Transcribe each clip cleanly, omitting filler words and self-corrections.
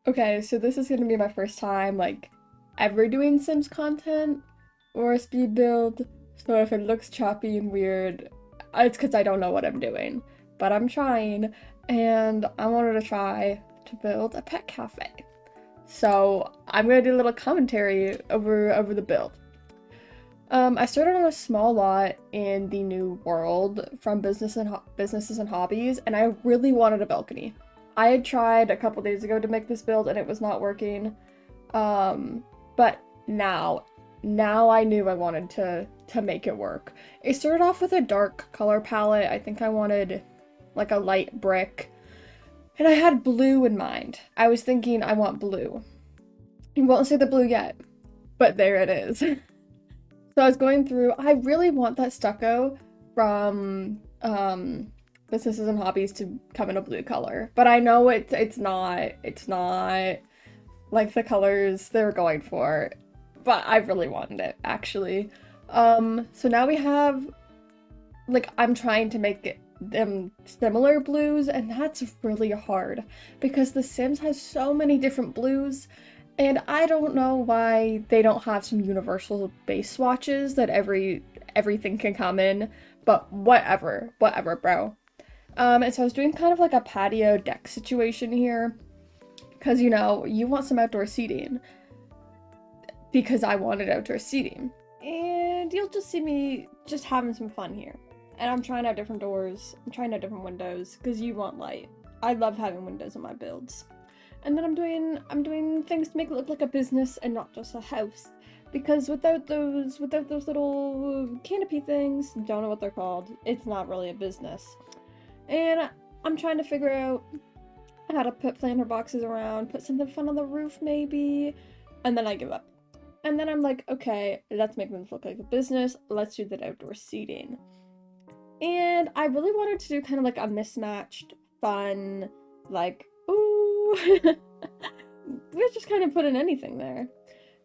Okay, so this is gonna be my first time, like, ever doing Sims content or a speed build. So if it looks choppy and weird, it's because I don't know what I'm doing. But I'm trying, and I wanted to try to build a pet cafe. So I'm gonna do a little commentary over the build. I started on a small lot in the new world from businesses and hobbies, and I really wanted a balcony. I had tried a couple days ago to make this build, and it was not working. But now I knew I wanted to make it work. It started off with a dark color palette. I think I wanted like a light brick, and I had blue in mind. I was thinking I want blue. You won't see the blue yet, but there it is. So I was going through, I really want that stucco from businesses and hobbies to come in a blue color. But I know it's not like the colors they were going for. But I really wanted it, actually. So now we have, like, I'm trying to make them similar blues, and that's really hard because The Sims has so many different blues. And I don't know why they don't have some universal base swatches that everything can come in, but whatever, bro. And so I was doing kind of like a patio deck situation here, because you want some outdoor seating, because I wanted outdoor seating. And you'll just see me just having some fun here. And I'm trying out different doors, I'm trying out different windows, because you want light. I love having windows in my builds. And then I'm doing things to make it look like a business and not just a house. Because without those little canopy things, don't know what they're called, it's not really a business. And I'm trying to figure out how to put planter boxes around, put something fun on the roof maybe, and then I give up. And then I'm like, okay, let's make this look like a business, let's do that outdoor seating. And I really wanted to do kind of like a mismatched, fun, like, ooh, let's just kind of put in anything there.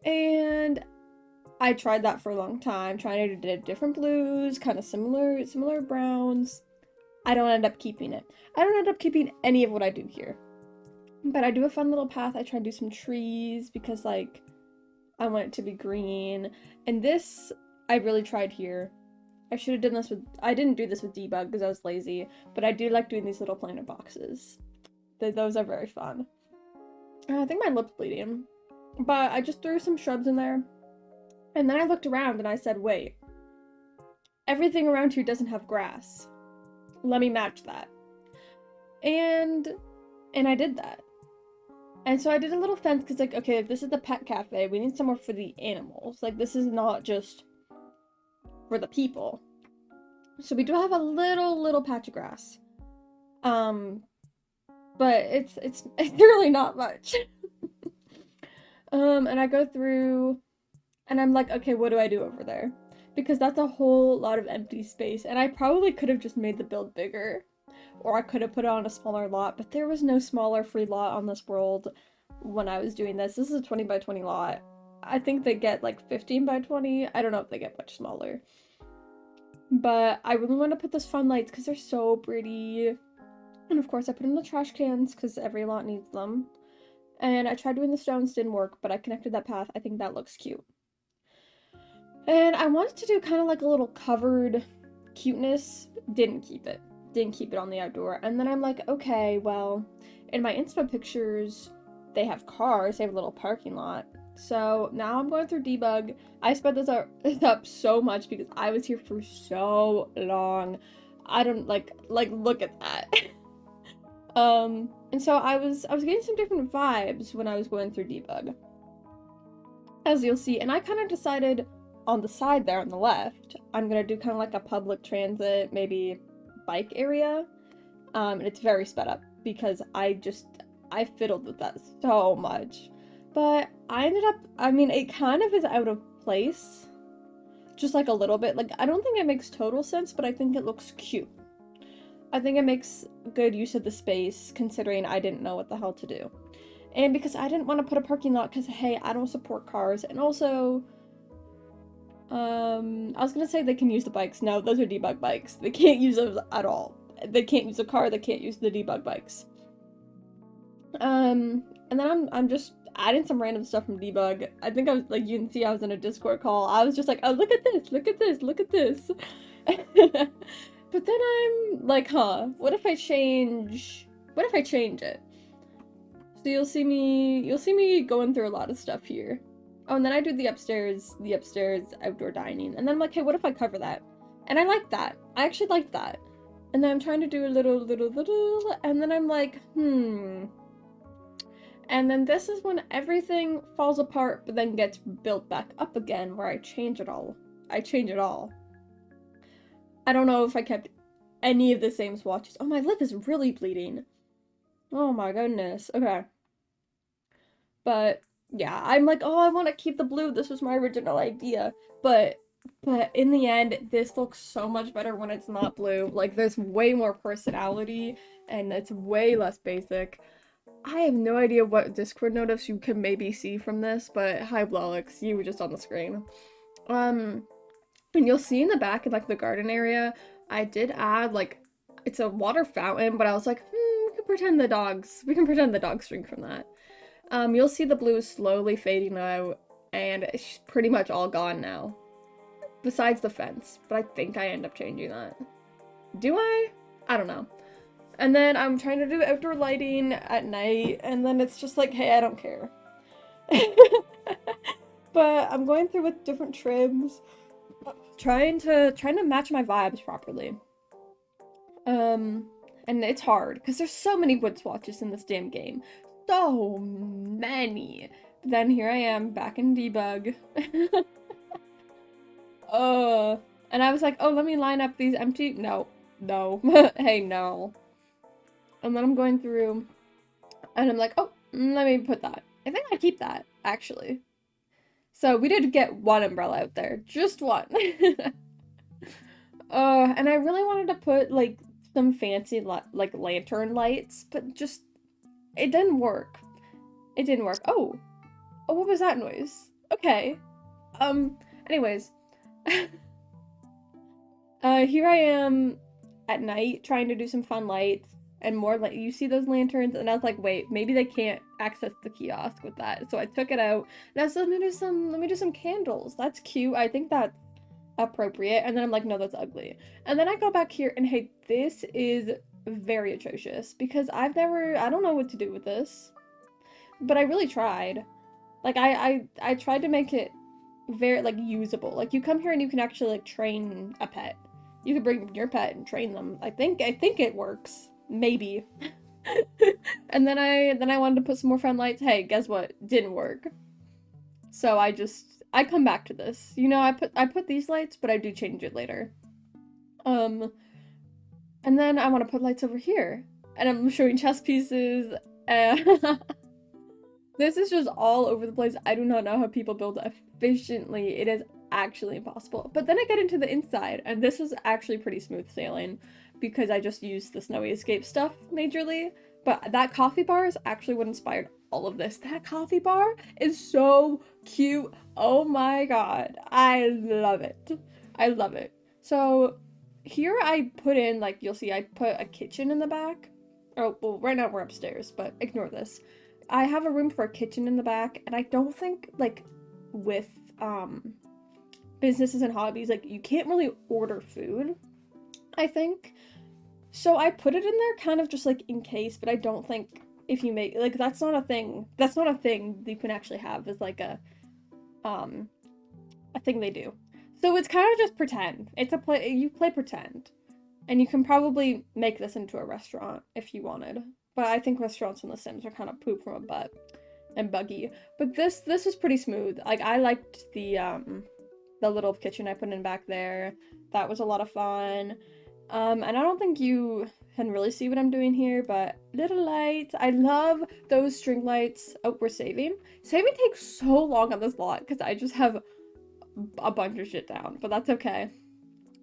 And I tried that for a long time, trying to do different blues, kind of similar browns. I don't end up keeping it. I don't end up keeping any of what I do here. But I do a fun little path. I try to do some trees because, like, I want it to be green. And this, I really tried here. I should have done this with, I didn't do this with debug because I was lazy, but I do like doing these little planter boxes. Those are very fun. I think my lip's bleeding. But I just threw some shrubs in there. And then I looked around and I said, wait, everything around here doesn't have grass. Let me match that. And I did that. And so I did a little fence because, like, okay, if this is the pet cafe, we need somewhere for the animals. Like, this is not just for the people. So we do have a little patch of grass. But it's really not much. And I go through and I'm like, okay, what do I do over there? Because that's a whole lot of empty space, and I probably could have just made the build bigger, or I could have put it on a smaller lot, but there was no smaller free lot on this world when I was doing this. This is a 20 by 20 lot. I think they get like 15 by 20. I don't know if they get much smaller. But I really want to put those fun lights because they're so pretty. And of course I put in the trash cans because every lot needs them. And I tried doing the stones, didn't work, but I connected that path. I think that looks cute. And I wanted to do kind of like a little covered cuteness. Didn't keep it. Didn't keep it on the outdoor. And then I'm like, okay, well, in my Insta pictures, they have cars. They have a little parking lot. So now I'm going through debug. I sped this up so much because I was here for so long. I don't like look at that. And so I was getting some different vibes when I was going through debug, as you'll see. And I kind of decided on the side there on the left, I'm gonna do kind of like a public transit, maybe bike area. And it's very sped up because I fiddled with that so much. But I ended up, I mean, it kind of is out of place. Just like a little bit. Like, I don't think it makes total sense, but I think it looks cute. I think it makes good use of the space, considering I didn't know what the hell to do. And because I didn't want to put a parking lot, because, hey, I don't support cars. And also, I was gonna say they can use the bikes. No, those are debug bikes. They can't use those at all. They can't use a car, they can't use the debug bikes. And then I'm just adding some random stuff from debug. I think I was like, you can see I was in a Discord call. I was just like, oh, look at this, look at this, look at this. But then I'm like, huh, what if I change, what if I change it? So you'll see me going through a lot of stuff here. Oh, and then I do the upstairs outdoor dining. And then I'm like, hey, what if I cover that? And I like that. I actually like that. And then I'm trying to do a little, and then I'm like, And then this is when everything falls apart, but then gets built back up again, where I change it all. I change it all. I don't know if I kept any of the same swatches. Oh, my lip is really bleeding. Oh my goodness. Okay. But yeah, I'm like, oh, I want to keep the blue. This was my original idea. But in the end, this looks so much better when it's not blue. Like, there's way more personality, and it's way less basic. I have no idea what Discord notice you can maybe see from this, but hi blolcks, you were just on the screen. And you'll see in the back in like the garden area, I did add like, it's a water fountain, but I was like, we can pretend the dogs drink from that. You'll see the blue slowly fading out, and it's pretty much all gone now. Besides the fence, but I think I end up changing that. Do I? I don't know. And then I'm trying to do outdoor lighting at night, and then it's just like, hey, I don't care. But I'm going through with different trims, trying to match my vibes properly. And it's hard because there's so many wood swatches in this damn game. So many. But then here I am back in debug. And I was like, oh, let me line up these empty. No. Hey, no. And then I'm going through, and I'm like, oh, let me put that. I think I keep that, actually. So we did get one umbrella out there. Just one. And I really wanted to put, like, some fancy, like, lantern lights, but just, it didn't work. It didn't work. Oh, what was that noise? Okay. Anyways. Here I am at night trying to do some fun lights. And more like, you see those lanterns, and I was like, wait, maybe they can't access the kiosk with that. So I took it out, and I said, let me do some candles. That's cute. I think that's appropriate. And then I'm like, no, that's ugly. And then I go back here, and hey, this is very atrocious because I don't know what to do with this, but I really tried. Like, I tried to make it very, like, usable. Like, you come here and you can actually, like, train a pet. You can bring your pet and train them. I think it works. Maybe. And then I wanted to put some more fun lights. Hey, guess what? Didn't work. So I come back to this. You know, I put these lights, but I do change it later. And then I want to put lights over here. And I'm showing chess pieces. This is just all over the place. I do not know how people build efficiently. It is actually impossible. But then I get into the inside, and this is actually pretty smooth sailing because I just used the Snowy Escape stuff majorly. But that coffee bar is actually what inspired all of this. That coffee bar is so cute. Oh my god. I love it. I love it. So here I put in, like, you'll see I put a kitchen in the back. Oh, well, right now we're upstairs, but ignore this. I have a room for a kitchen in the back, and I don't think, like, with businesses and hobbies, like, you can't really order food, I think. So I put it in there kind of just, like, in case, but I don't think if you make, like, that's not a thing that you can actually have as, like, a thing they do. So it's kind of just pretend. It's a play, you play pretend. And you can probably make this into a restaurant if you wanted. But I think restaurants in The Sims are kind of poop from a butt and buggy. But this was pretty smooth. Like, I liked the little kitchen I put in back there. That was a lot of fun. And I don't think you can really see what I'm doing here, but little lights. I love those string lights. Oh, we're saving. Saving takes so long on this lot because I just have a bunch of shit down, but that's okay.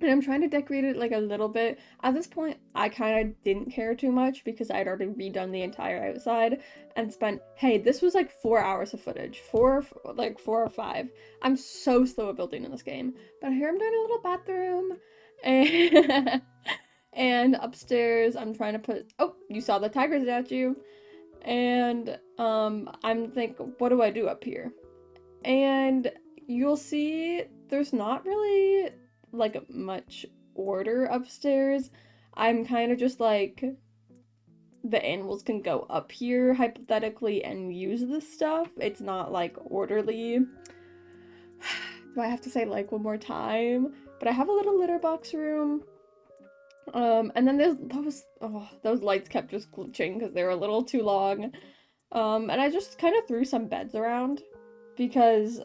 And I'm trying to decorate it, like, a little bit. At this point, I kind of didn't care too much because I'd already redone the entire outside and spent, hey, this was like 4 hours of footage. 4 or 5. I'm so slow at building in this game. But here I'm doing a little bathroom. And, and upstairs, I'm trying to put, oh, you saw the tiger statue. And I'm thinking, what do I do up here? And you'll see there's not really like much order upstairs. I'm kind of just like the animals can go up here hypothetically and use this stuff. It's not like orderly. Do I have to say like one more time? But I have a little litter box room. And then there's those lights kept just glitching because they were a little too long. And I just kind of threw some beds around because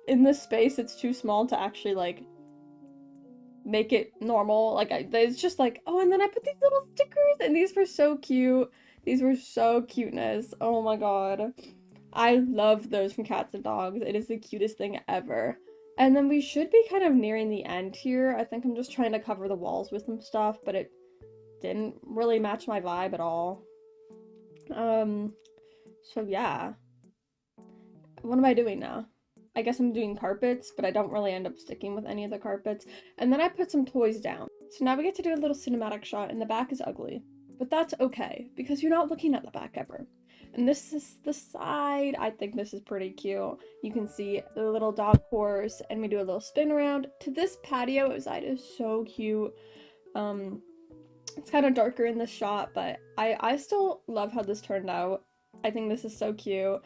in this space it's too small to actually like make it normal. Like it's just like, oh, and then I put these little stickers and these were so cute. These were so cuteness. Oh my god. I love those from cats and dogs. It is the cutest thing ever. And then we should be kind of nearing the end here. I think I'm just trying to cover the walls with some stuff, but it didn't really match my vibe at all. So yeah. What am I doing now? I guess I'm doing carpets, but I don't really end up sticking with any of the carpets. And then I put some toys down. So now we get to do a little cinematic shot, and the back is ugly. But that's okay, because you're not looking at the back ever. And this is the side. I think this is pretty cute. You can see the little dog course, and we do a little spin around to this patio outside. Is so cute. It's kind of darker in this shot, but I still love how this turned out. I think this is so cute.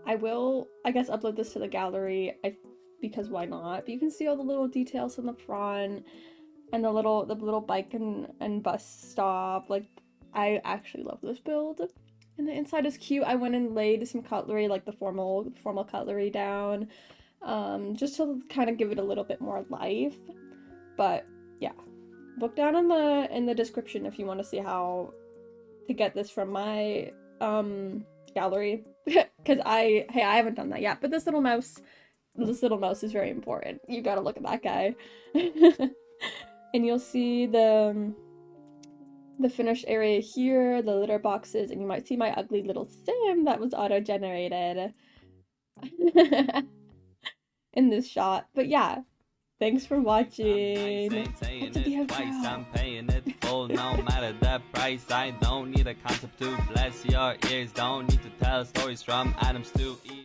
I will, I guess, upload this to the gallery, because why not? But you can see all the little details in the front, and the little bike and bus stop. Like, I actually love this build. And the inside is cute. I went and laid some cutlery, like the formal cutlery down, just to kind of give it a little bit more life. But yeah, look down in the description if you want to see how to get this from my gallery, because I haven't done that yet. But this little mouse is very important. You gotta look at that guy. And you'll see the finished area here, the litter boxes, and you might see my ugly little sim that was auto-generated in this shot. But yeah, thanks for watching. I'm paying it full, no matter the price. I don't need a concept to bless your ears. Don't need to tell stories from Adams to Eve.